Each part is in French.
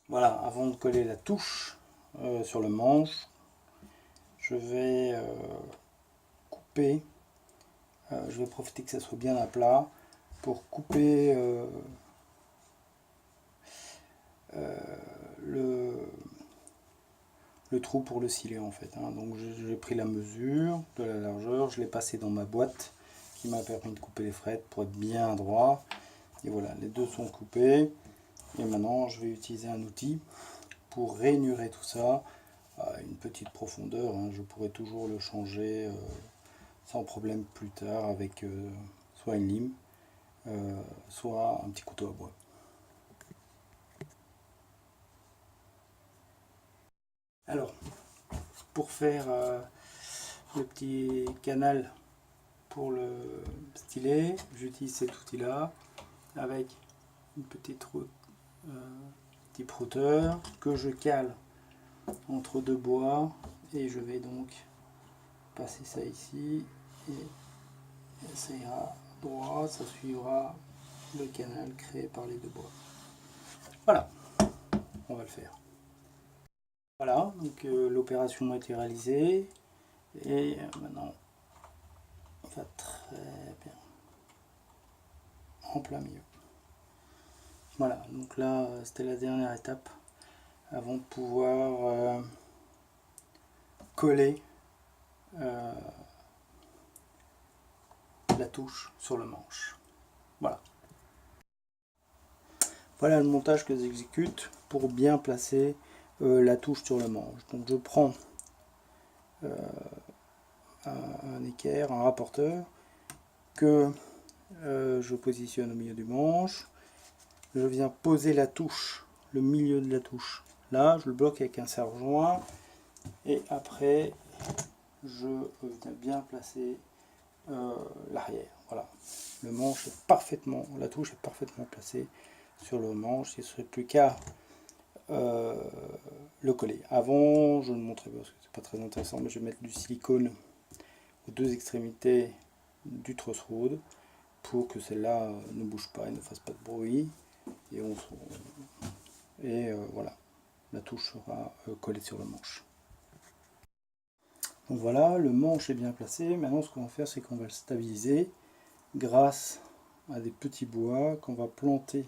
Voilà, avant de coller la touche sur le manche, je vais couper, je vais profiter que ça soit bien à plat pour couper le, le trou pour le scier en fait. Donc j'ai pris la mesure de la largeur, je l'ai passé dans ma boîte qui m'a permis de couper les frettes pour être bien droit. Et voilà, les deux sont coupés. Et maintenant je vais utiliser un outil pour rainurer tout ça à une petite profondeur. Je pourrais toujours le changer sans problème plus tard avec soit une lime, soit un petit couteau à bois. Alors, pour faire le petit canal pour le stylet, j'utilise cet outil là avec une petite petit brouteur que je cale entre deux bois, et je vais donc passer ça ici et ça ira droit, ça suivra le canal créé par les deux bois. Voilà, on va le faire. Voilà, donc l'opération a été réalisée et maintenant on va très bien en plein milieu. Voilà, donc là c'était la dernière étape avant de pouvoir coller la touche sur le manche. Voilà. Voilà le montage que j'exécute pour bien placer la touche sur le manche. Donc je prends un équerre, un rapporteur que je positionne au milieu du manche. Je viens poser la touche, le milieu de la touche. Là, je le bloque avec un serre-joint et après je viens bien placer l'arrière. Voilà, le manche est parfaitement, la touche est parfaitement placée sur le manche. Il ne serait plus qu'à le coller. Avant, je ne montrais pas parce que c'est pas très intéressant, mais je vais mettre du silicone aux deux extrémités du truss rod pour que celle-là ne bouge pas et ne fasse pas de bruit. Et voilà, la touche sera collée sur le manche. Donc voilà, le manche est bien placé. Maintenant, ce qu'on va faire, c'est qu'on va le stabiliser grâce à des petits bois qu'on va planter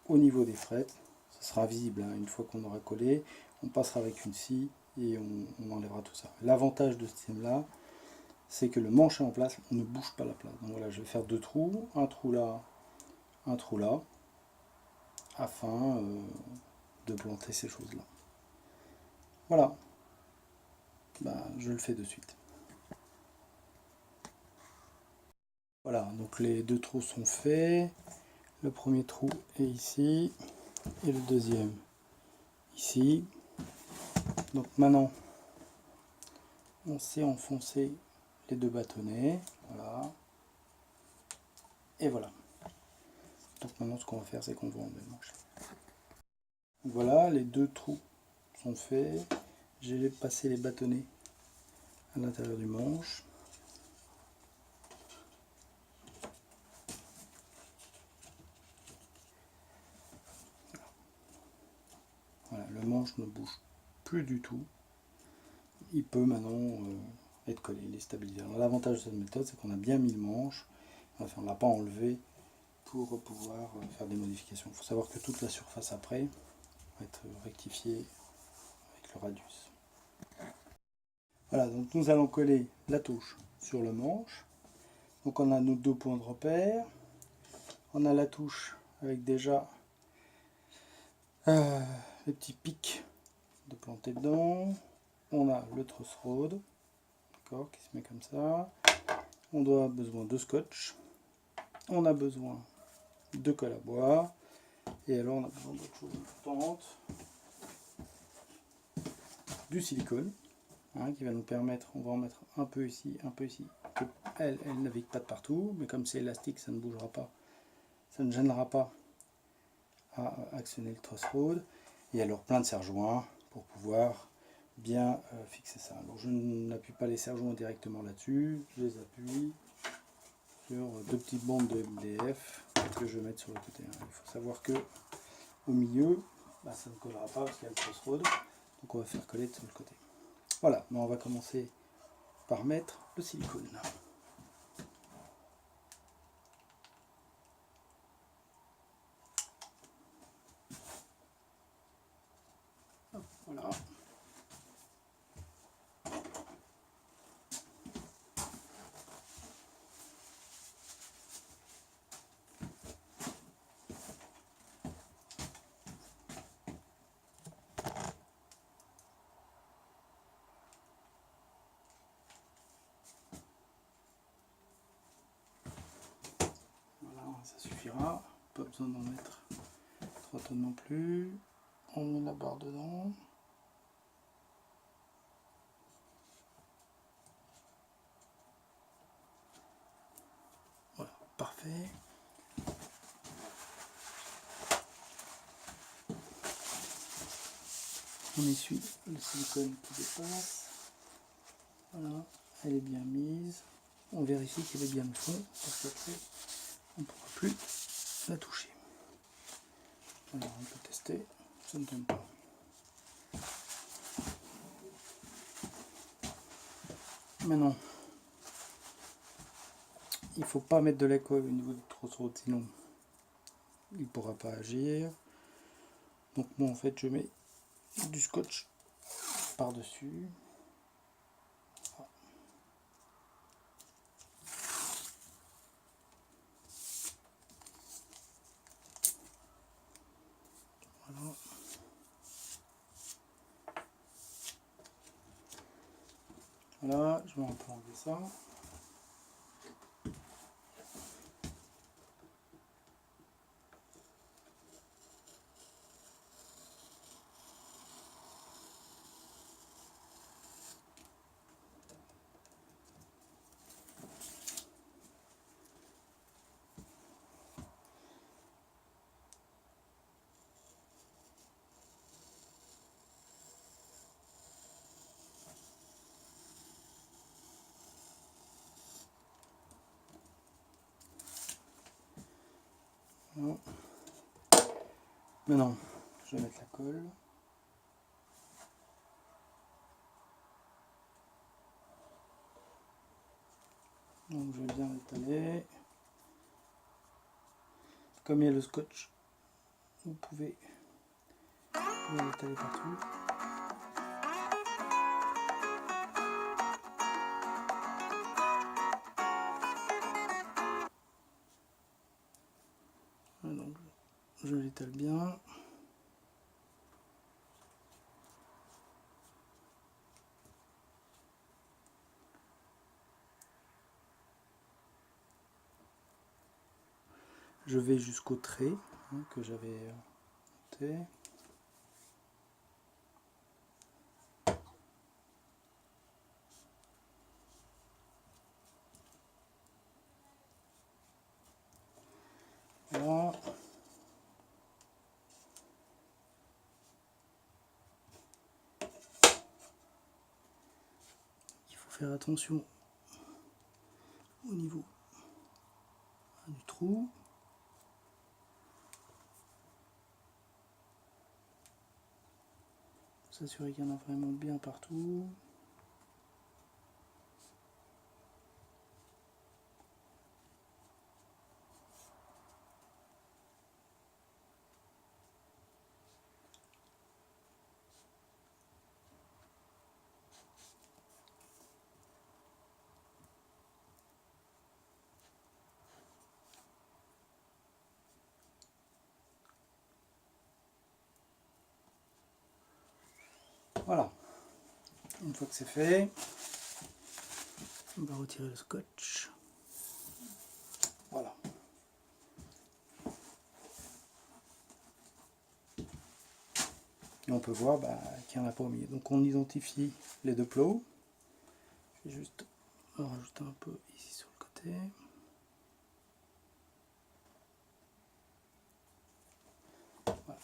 au niveau des frettes. Ça sera visible une fois qu'on aura collé. On passera avec une scie et on enlèvera tout ça. L'avantage de ce système-là, c'est que le manche est en place, on ne bouge pas la place. Donc voilà, je vais faire deux trous, un trou là, afin de planter ces choses-là. Voilà, je le fais de suite. Voilà, donc les deux trous sont faits. Le premier trou est ici et le deuxième ici. Donc maintenant, on sait enfoncer les deux bâtonnets. Voilà. Et voilà. Donc maintenant, ce qu'on va faire, c'est qu'on va en démancher. Voilà, les deux trous sont faits. J'ai passé les bâtonnets à l'intérieur du manche. Voilà, le manche ne bouge plus du tout. Il peut maintenant être collé, il est stabilisé. L'avantage de cette méthode, c'est qu'on a bien mis le manche. Enfin, on ne l'a pas enlevé pour pouvoir faire des modifications. Il faut savoir que toute la surface après va être rectifiée avec le radius. Voilà, donc nous allons coller la touche sur le manche. Donc on a nos deux points de repère. On a la touche avec déjà les petits pics de planter dedans. On a le truss rod, d'accord, qui se met comme ça. On doit avoir besoin de scotch. On a besoin de colle à bois. Et alors on a besoin d'autre chose importante, du silicone, qui va nous permettre, on va en mettre un peu ici, que elle navigue pas de partout, mais comme c'est élastique, ça ne bougera pas, ça ne gênera pas à actionner le truss rod. Et alors plein de serre-joints pour pouvoir bien fixer ça. Alors je n'appuie pas les serre-joints directement là-dessus, je les appuie sur deux petites bandes de MDF que je vais mettre sur le côté. Il faut savoir que au milieu, ça ne collera pas parce qu'il y a le crossroad. Donc on va faire coller de sur le côté. Voilà, mais on va commencer par mettre le silicone. Hop, voilà. Ça suffira, pas besoin d'en mettre 3 tonnes non plus. On met la barre dedans. Voilà, parfait. On essuie le silicone qui dépasse. Voilà, elle est bien mise. On vérifie qu'elle est bien le fond, parce qu'après on ne pourra plus la toucher. Alors on peut tester, ça ne tombe pas. Maintenant, il ne faut pas mettre de la colle au niveau du trousseau, sinon il ne pourra pas agir. Donc moi en fait je mets du scotch par-dessus. Voilà. Voilà, je vais un peu enlever ça. Voilà. Maintenant, je vais mettre la colle. Donc je vais bien l'étaler. Comme il y a le scotch, vous pouvez l'étaler partout. Voilà, donc je l'étale bien. Je vais jusqu'au trait que j'avais monté. Voilà. Il faut faire attention au niveau du trou. S'assurer qu'il y en a vraiment bien partout. Voilà. Une fois que c'est fait, on va retirer le scotch. Voilà. Et on peut voir qu'il n'y en a pas au milieu. Donc on identifie les deux plots. Je vais juste en rajouter un peu ici sur le côté. Voilà.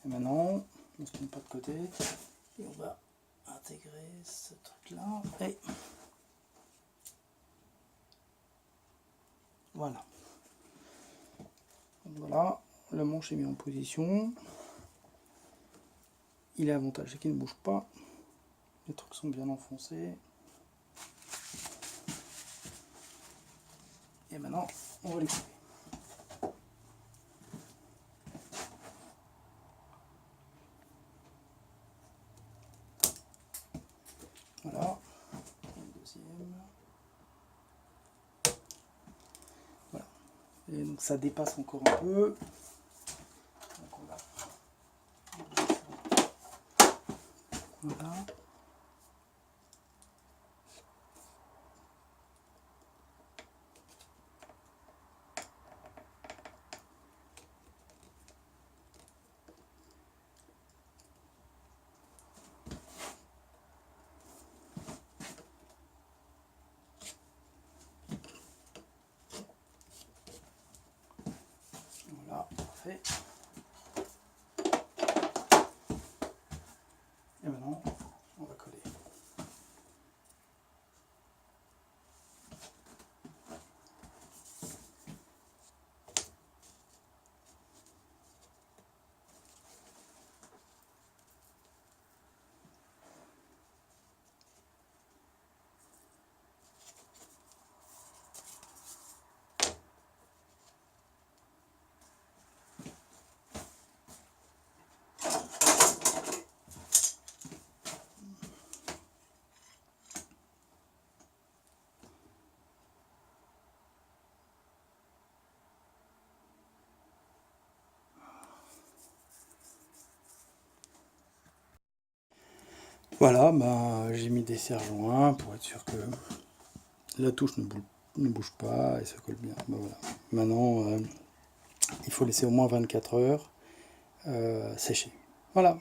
Et maintenant, on se tourne pas de côté et on va intégrer ce truc là. Et voilà. Donc voilà, le manche est mis en position. Il est avantageux qu'il ne bouge pas. Les trucs sont bien enfoncés. Et maintenant, on va les couper. Voilà. Le deuxième. Voilà. Et donc ça dépasse encore un peu. Donc on va... Voilà. Voilà, parfait. Et maintenant, on va coller. Voilà, bah, j'ai mis des serre-joints pour être sûr que la touche ne bouge pas et ça colle bien. Bah, voilà. Maintenant, il faut laisser au moins 24 heures sécher. Voilà.